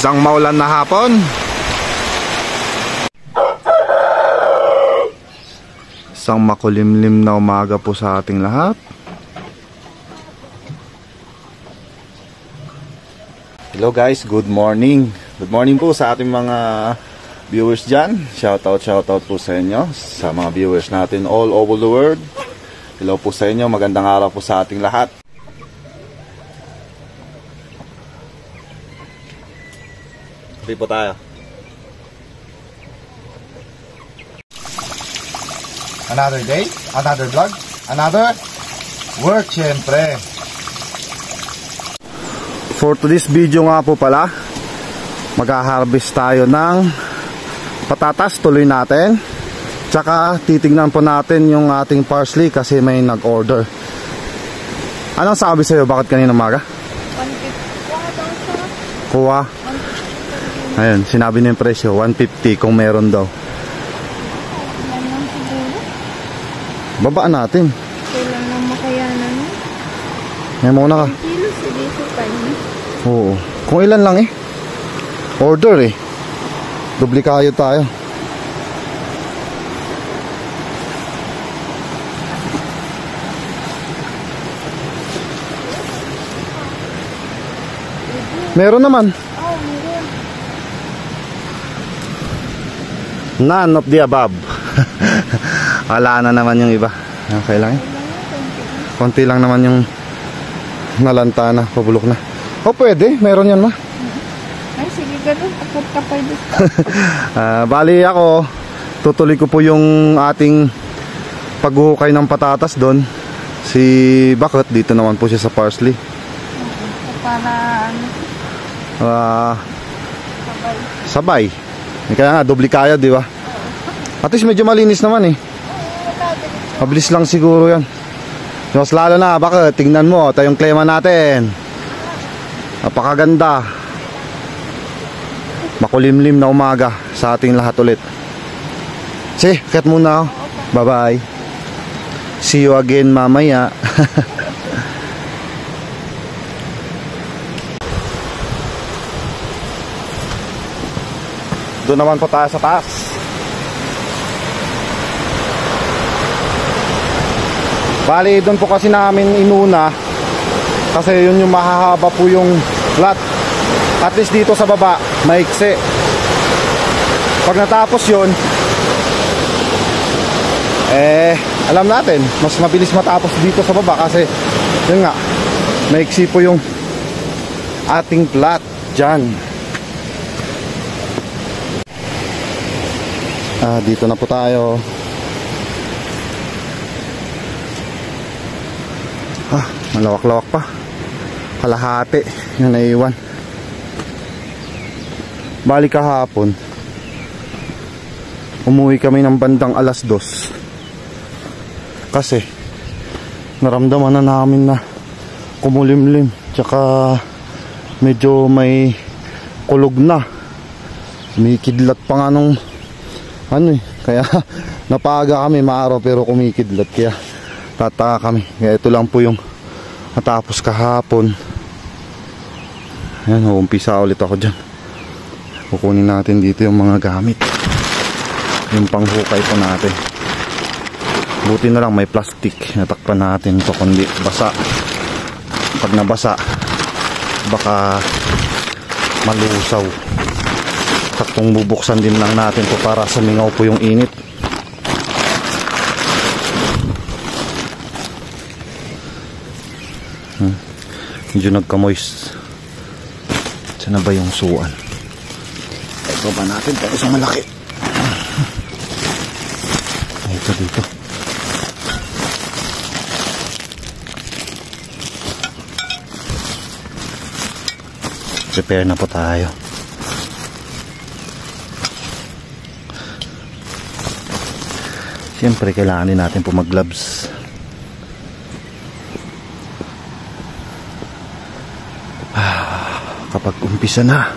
Isang maulan na hapon. Isang makulimlim na umaga po sa ating lahat. Hello guys, good morning. Good morning po sa ating mga viewers dyan. Shoutout po sa inyo, sa mga viewers natin all over the world. Hello po sa inyo, magandang araw po sa ating lahat. Sabi po tayo. Another day, another vlog, another work syempre. For today's video nga po pala, mag-harvest tayo ng patatas, tuloy natin. Tsaka titignan po natin yung ating parsley kasi may nag-order. Anong sabi sa'yo? Bakit kanina umaga? 150. Kuha. Ayun, sinabi niya yung presyo, 150 kung meron daw. Babaan natin. Kailan lang makayanan mo? May muna ka. Kilo sa dito tayo. Oo. Kung ilan lang eh. Order eh. Dublikayo tayo. Meron naman. Oh, meron. None of the above. Wala na naman yung iba. Okay lang eh. Konti lang naman yung nalanta na, pabulok na. O pwede, meron yan ma. Ay sige, ganun. Akot ka pa dito. Bali ako, tutuloy ko po yung ating paghuhukay ng patatas doon. Si Bakit, dito naman po siya sa parsley. Para ano? Sabay. Kaya nga, doble kaya, di ba? At least medyo malinis naman eh. Mabilis lang siguro yan. Mas lalo na, Bakit, tingnan mo, ito yung klema natin. Napakaganda. Makulimlim na umaga sa ating lahat ulit. Sige, cut muna. Bye bye. See you again mamaya. Doon naman po tayo sa taas. Bali, doon po kasi namin inuna kasi yun yung mahahaba po yung lot. At least dito sa baba maiksi. Pag natapos yun, alam natin mas mabilis matapos dito sa baba kasi yun nga, maiksi po yung ating plot dyan. Dito na po tayo. Malawak-lawak pa. Kalahati yung naiwan. Balik kahapon, umuwi kami ng bandang 2:00 kasi naramdaman na namin na kumulimlim, tsaka medyo may kulog na, kumikidlat pa nga nung kaya napaga kami maaraw pero kumikidlat, kaya tataka kami. Kaya ito lang po yung natapos kahapon. Ayan, umpisa ulit ako dyan. Kukunin natin dito yung mga gamit, yung panghukay po natin. Buti na lang may plastic, natakpan natin ito, kundi basa. Pag nabasa baka malusaw. Taktong bubuksan din lang natin to para sumingaw po yung init. Medyo nagka-moist. Saan na ba yung suwan? Ito ba natin? Pero isang malaki. Ito dito. Prepare na po tayo. Siyempre kailangan din natin po mag-gloves. Kapag umpisa na,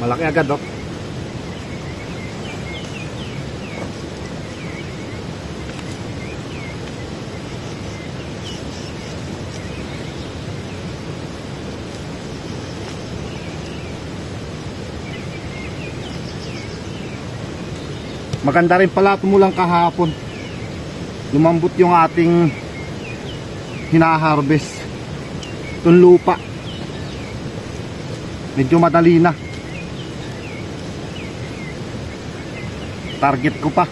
Malaki agad, oh. Maganda rin pala tumulang kahapon. Lumambot yung ating hinaharvest. Itong lupa. Medyo madali na. Target ko pa.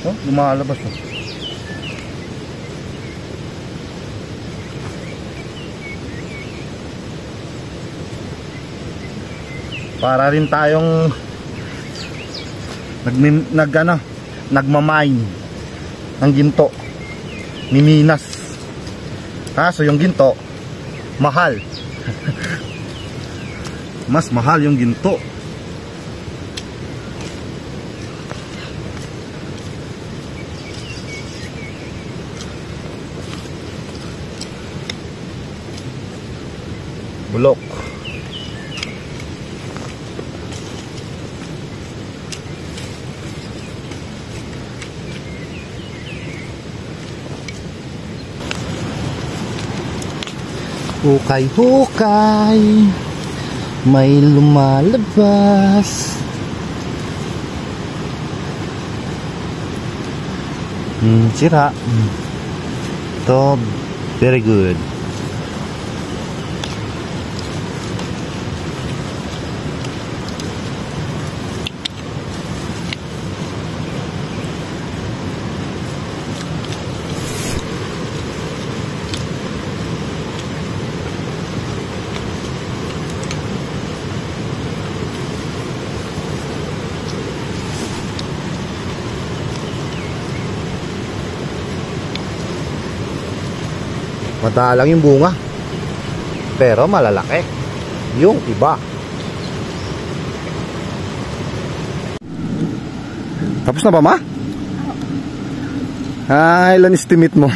Oh, lumalabas na. Para rin tayong nagmamine ng ginto ni Minas. Kaso yung ginto mahal. Mas mahal yung ginto. Bulok. Hukay-hukay, may lumalabas. Sira. Ito, very good. Madalang yung bunga, pero malalaki yung iba. Tapos na ba, ma? Ilan estimate mo?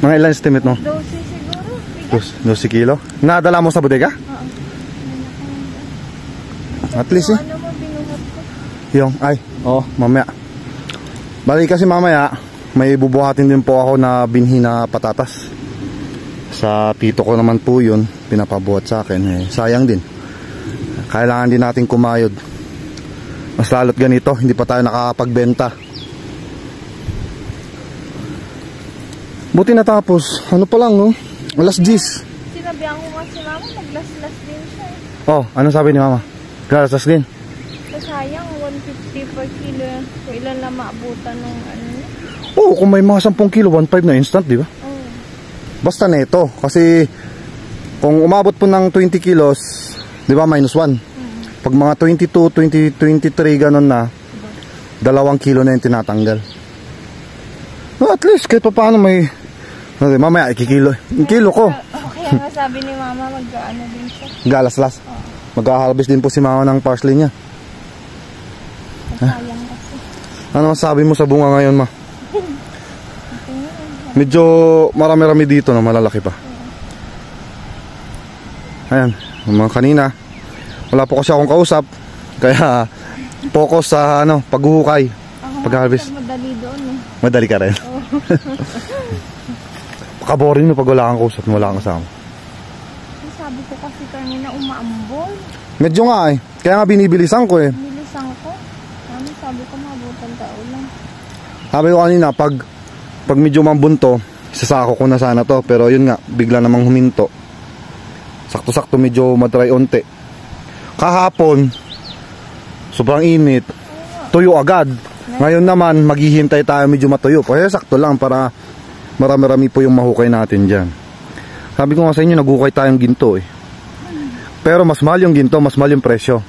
Mga ilan estimate mo? 12 siguro. 12 kilo? Nadala mo sa bodega? Oo. At least eh. Ano mo binuhat ko? Yung, mamaya. Bali kasi mamaya may bubuhatin din po ako na binhi na patatas. Sa tito ko naman po yun, pinapabuhat sa akin. Sayang din. Kailangan din natin kumayod. Mas lalo't ganito, hindi pa tayo nakakapagbenta. Buti natapos. Ano pa lang, no? Alas 10. Sinabihan ko nga si mama, maglas-las din siya eh. Oh, ano sabi ni mama? Galasas din. Sayang, 150 per kilo. So, ilan lang maabutan nung ano niya? Oo, kung may mga 10 kilo, 1.5 na instant, di ba? Oo. Basta neto. Kasi, kung umabot po ng 20 kilos, di ba, -1. Pag mga 22, 20, 23, ganun na, 2 kilo na yung tinatanggal. No, at least, kahit pa paano may, mamaya, ikikilo. Yung kilo ko. Okay, nga sabi ni mama, mag-ano din siya. Galaslas. Mag-harvest din po si mama ng parsley niya. Sayang kasi. Ano masabi mo sa bunga ngayon, ma? Medyo marami-rami dito na malalaki pa. Ayan, mga kanina. Wala po kasi akong kausap. Kaya focus sa paghuhukay, pag-harvest. Madali doon eh. Madali ka rin. Paka-boring mo pag wala kang kausap, wala kang kasama. Sabi ko kasi kanina umaambol. Medyo nga eh. Kaya nga binibilisan ko eh. Bilisan ko. Sabi ko mabutan tao lang. Sabi ko kanina, pag medyo mambunto, sasako ko na sana to. Pero yun nga, bigla namang huminto. Sakto-sakto medyo madry onte. Kahapon, sobrang init. Tuyo agad. Ngayon naman, maghihintay tayo medyo matuyo. Kaya sakto lang para marami-rami po yung mahukay natin dyan. Sabi ko nga sa inyo, naghukay tayong ginto eh. Pero mas mahal yung ginto, mas mahal yung presyo.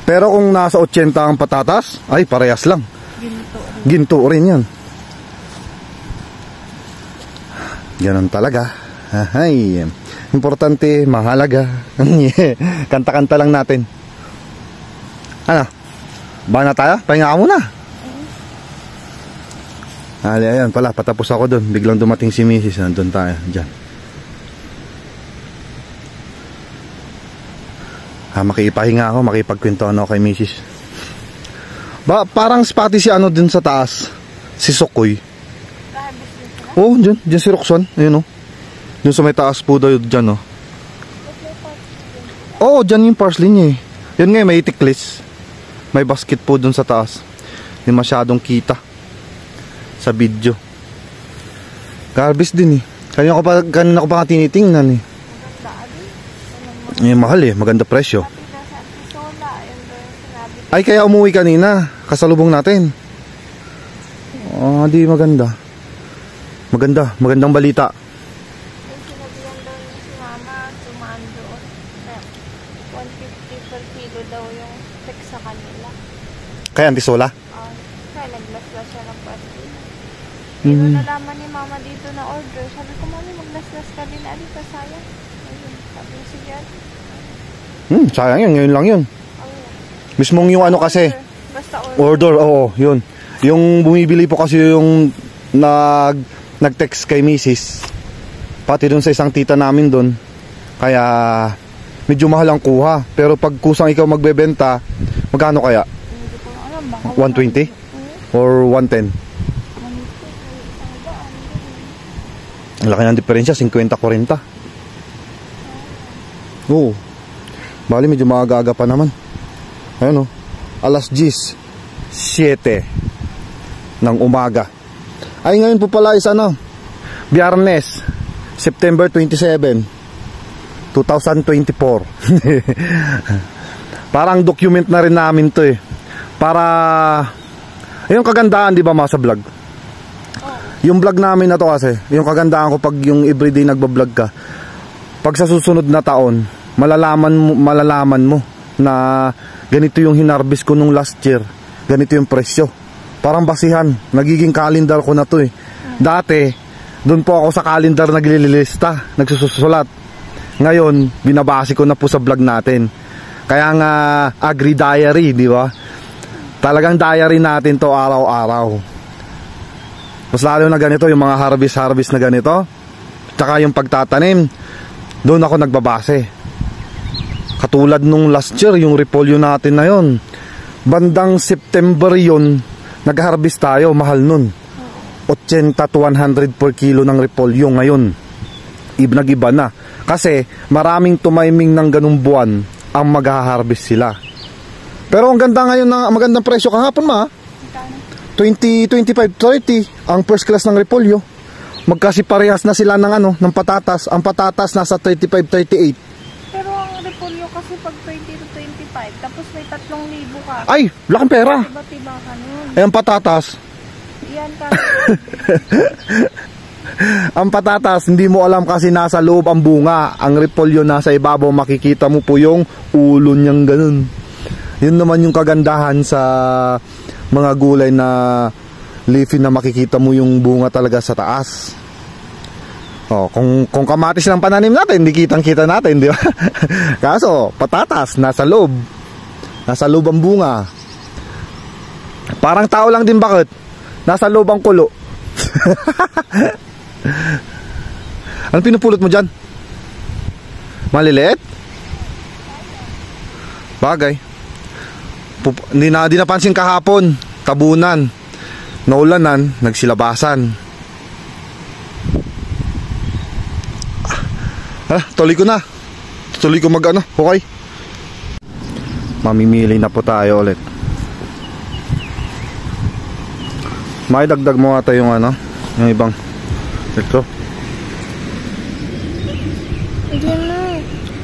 Pero kung nasa 80 ang patatas, ay parehas lang. Ginto rin yan. Ganon talaga. Ay, importante, mahalaga. Kanta-kanta lang natin. Ano? Ba na tayo? Pahinga ka muna. Ayan pala, patapos ako dun. Biglang dumating si Mrs. Nandun tayo, dyan. Makipahinga ako, makipagkwentuhan ako kay Mrs. Parang spotty si ano dun sa taas. Si Sokoy. Oh, dyan si Roxanne. Ayun, oh. Dun sa may taas po daw dyan, oh. Oo, dyan yung parsley niya, eh. Yun nga, may itiklis. May basket po dun sa taas. Hindi masyadong kita sa video. Garbis din, eh. Kanina ko pa nga tinitingnan, eh. Mahal, eh. Maganda presyo. Ay, kaya umuwi kanina. Kasalubong natin. Di maganda. Magandang balita. Sinabihan daw niya si mama, tumaan doon. 150 per kilo daw yung check sa kanila. Kaya antisola? Kaya naglaslas siya ng pati. Pero nalaman ni mama dito na order. Sabi ko, mami, maglaslas ka din. Alita, sayang. Ayun, sabi ko, sige. Sayang yun, ngayon lang yun. Mismong yung ano kasi. Basta Order, oo, yun. Yung bumibili po kasi yung nag-text kay Mrs. Pati dun sa isang tita namin dun. Kaya medyo mahal ang kuha. Pero pag kusang ikaw magbebenta, magkano kaya? Hindi ko alam. Baka 120? Or 110? Ang laki ng diferensya, 50-40. Oo. Bali medyo maaga-aga pa naman. Ayun, oh. Alas 10:07 ng umaga. Ay, ngayon po pala is ano, Biyernes, September 27, 2024. Parang document na rin namin to, eh. Para yung kagandahan, di ba, mga sa vlog? Yung vlog namin na to kasi, yung kagandahan ko pag yung everyday nagbablog ka, pag sa susunod na taon, malalaman mo na ganito yung hinarvest ko nung last year, ganito yung presyo. Parang basihan, nagiging calendar ko na to, eh. Dati, doon po ako sa calendar naglilista, nagsusulat. Ngayon, binabase ko na po sa vlog natin. Kaya nga, agri-diary, di ba? Talagang diary natin to araw-araw. Mas lalo na ganito, yung mga harvest na ganito, tsaka yung pagtatanim, doon ako nagbabase. Katulad nung last year, yung repolyo natin na yon, bandang September yon, nag-harvest tayo, mahal nun. 80 to 100 per kilo ng repolyo ngayon. Nag-iba na. Kasi maraming tumiming ng ganung buwan ang mag-harvest sila. Pero ang ganda ngayon, magandang presyo kahapon, ma. 20, 25, 30 ang first class ng repolyo. Magkasi parehas na sila ng ng patatas. Ang patatas nasa 35, 38. Pero ang repolyo kasi pag 20 to 25, tapos may 3,000 ka. Ay, laking pera. Iba-tiba ka nun. Eh, ang patatas. Yan ka. Ang patatas, hindi mo alam kasi nasa loob ang bunga. Ang repolyo nasa ibabaw, makikita mo po yung ulo niyang ganun. Yun naman yung kagandahan sa mga gulay na leafy na makikita mo yung bunga talaga sa taas. Kung kamatis lang pananim natin, hindi kitang-kita natin, di ba? Kaso, patatas, nasa loob. Nasa loob ang bunga. Parang tao lang din, bakit? Nasa loob ang kulo. Ano pinupulot mo dyan? Maliliit? Bagay. Hindi napansin kahapon. Tabunan. Naulanan, nagsilabasan. Tuloy ko na. Tuloy ko okay. Mamimili na po tayo ulit. May dagdag mo ata yung yung ibang ito.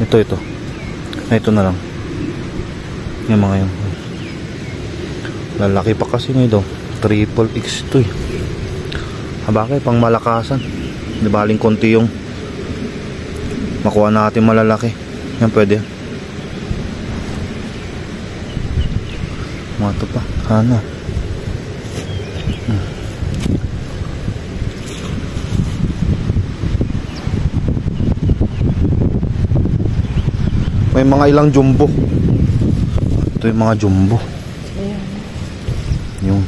Ito. Ito na lang. Yung mga yun. Lalaki pa kasi nito. Triple X to, eh. Bakit? Pang malakasan. Di baling konti yung makuha natin malalaki. Yan pwede. Mga ito pa. Sana. may mga ilang jumbo. Ito yung mga jumbo. Ayan. Yung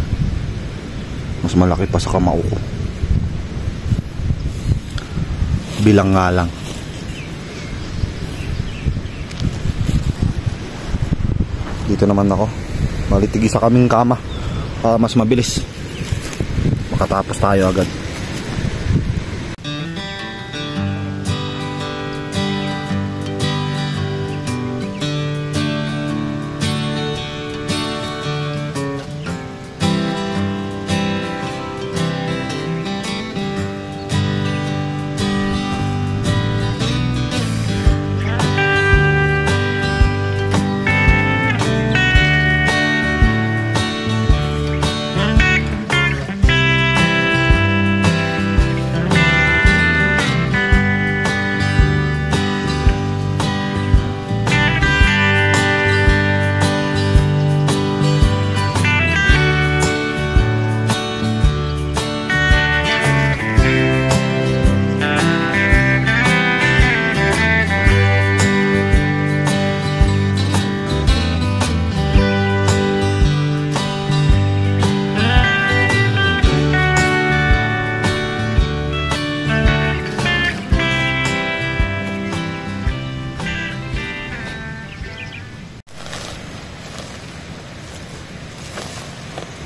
mas malaki pa sa kamao ko. Bilang nga lang. Dito naman ako. Malitigi sa kaming kama para mas mabilis makatapos tayo agad.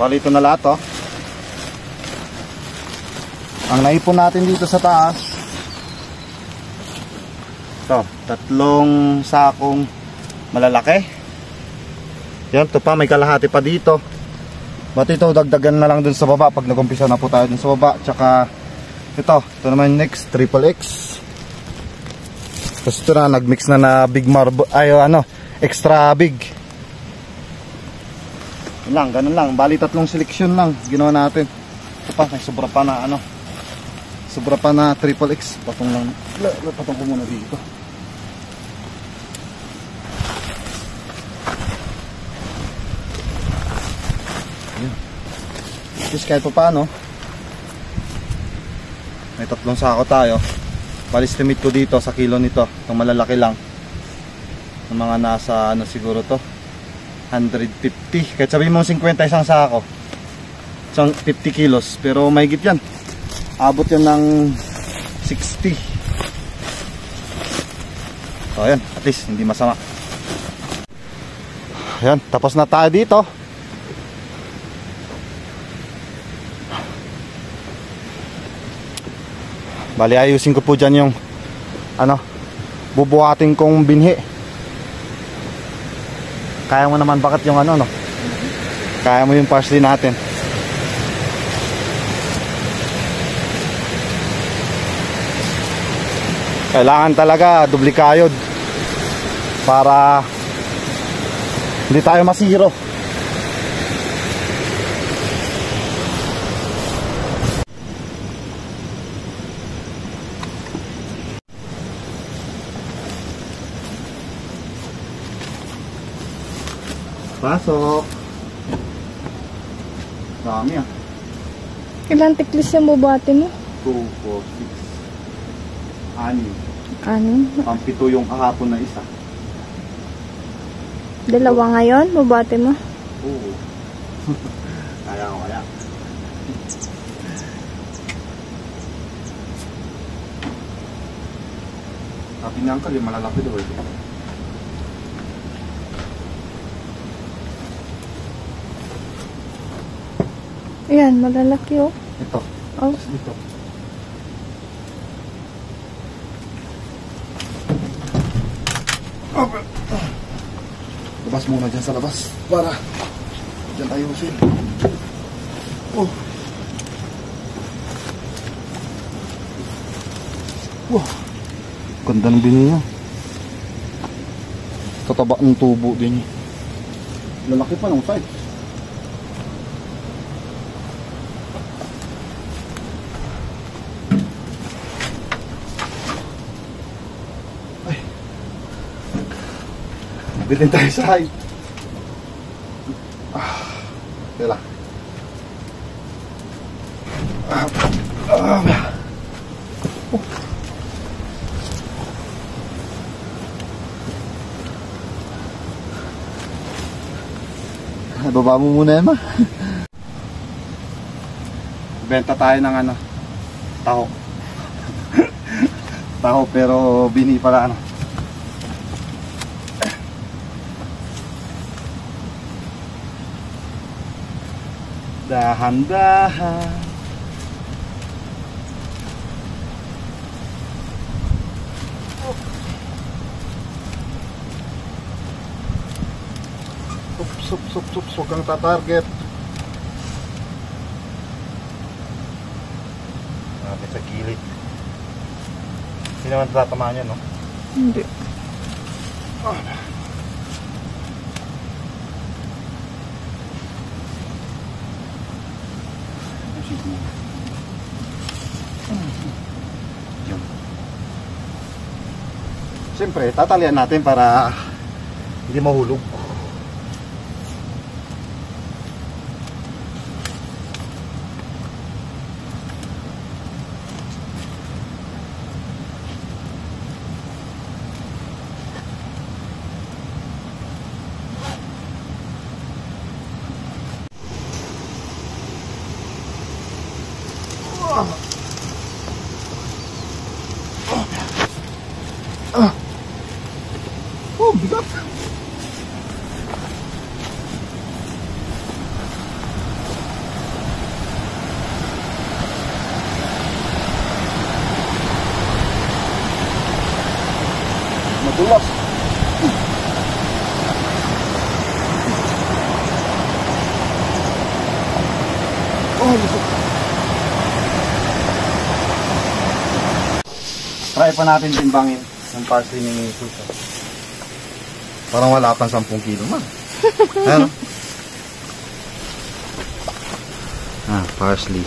Bali ito na lahat, oh. Ang naipon natin dito sa taas, ito, 3 sakong malalaki. Yan, ito pa, may kalahati pa dito. But ito, dagdagan na lang dun sa baba pag nag-umpisa na po tayo dun sa baba. Tsaka ito naman next, triple X. Tapos ito na, nagmix na big marble, ay extra big. Lang, ganun lang. Bali 3 seleksyon lang ginawa natin. Ito pa, may sobra pa na sobra pa na triple X. Patong lang. Patong ko muna dito. Ayan. Just kahit pa paano, may 3 sako tayo. Bali estimate ko dito sa kilo nito, itong malalaki lang, ng mga nasa siguro to 150, kahit sabihin mo 50 isang sako, isang 50 kilos, pero mahigit yan, abot yan ng 60. So ayan, at least hindi masama. Ayan, tapos na tayo dito. Bali ayusin ko po dyan yung bubuhatin kong binhi. Kaya mo naman, bakit yung kaya mo yung parsley natin. Kailangan talaga duplikayod para hindi tayo masiro. Pasok. Dami ah. Ilang tiklis yung bubate mo? 2, 4, 6, 6. Pampito yung kahapon na isa. 2 ngayon, bubate mo? Oo. Kaya ko kaya. Sabi niya ang kali, malalaki daw ito. Ayan, malalaki oh. Ito. Oh. Ito. Labas muna dyan sa labas para dyan tayo usin. Oh. Wow. Ganda ng bini niya. Tataba ng tubo din niya. Lalaki pa ng size. Bilhin tayo sa height. Tila. Baba mo muna yan, ma. Benta tayo ng ano, taho. Taho pero bini pala ano. Dahan-dahan. Sup, huwag kang tatarget. Natin sa gilid. Hindi naman tatamaan yan, no? Hindi. Siyempre, tatalian natin para hindi mahulog. Oh, bigat. Madulas. Oh, lusok. Try pa natin timbangin ng parsley ni Susa. Parang wala pang 10 kilo man. Ano? Parsley.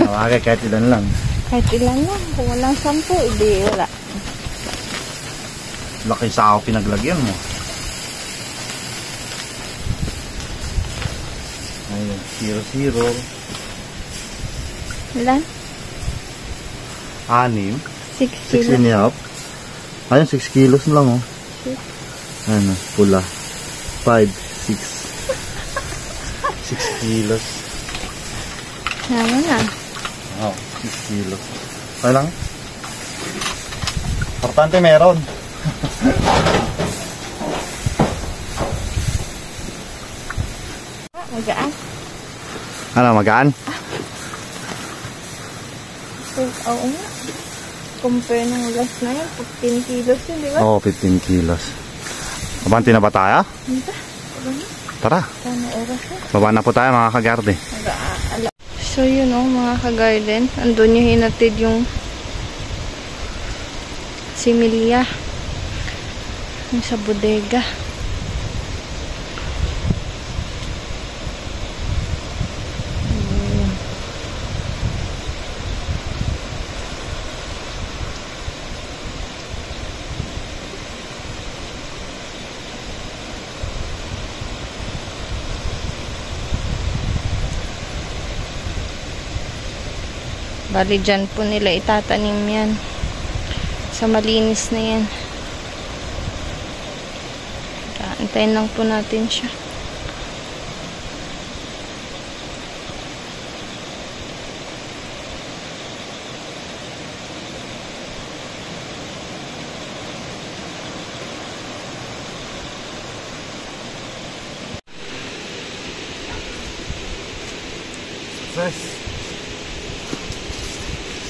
Nawagay kahit ilan lang. Kahit ilan lang. Kung walang 10, hindi wala. Laki sa ako pinaglagyan mo. Ayun, 0-0. Ilan? 6. 6 6 and a half. Ayun, 6 kilos lang, oh. 6. Ano, pula. 5, 6. 6 kilos. Naman na. Oh, 6 kilos. Okay lang? Importante meron. Magaan. Ano, magaan? Oo nga. Compare ng last na yun, 15 kilos yun, di ba? Oo, 15 kilos. Abanti na ba tayo? Hindi. Tara. Paano oras na? Baba na po tayo mga kagarde. So yun o mga ka-garden, andun yung hinatid yung similya yung sa bodega. Bali dyan po nila itatanim yan. Sa malinis na yan. Antayin lang po natin siya.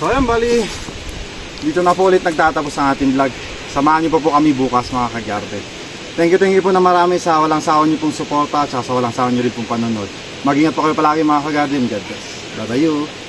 So ayan, bali dito na po ulit nagtatapos ang ating vlog. Samahan niyo po kami bukas mga kagarde. Thank you po na marami sa walang sawa niyo pong suporta at sa walang sawa niyo rin pong panonood. Mag-ingat po kayo palagi mga kagarde. God bless. Bye-bye.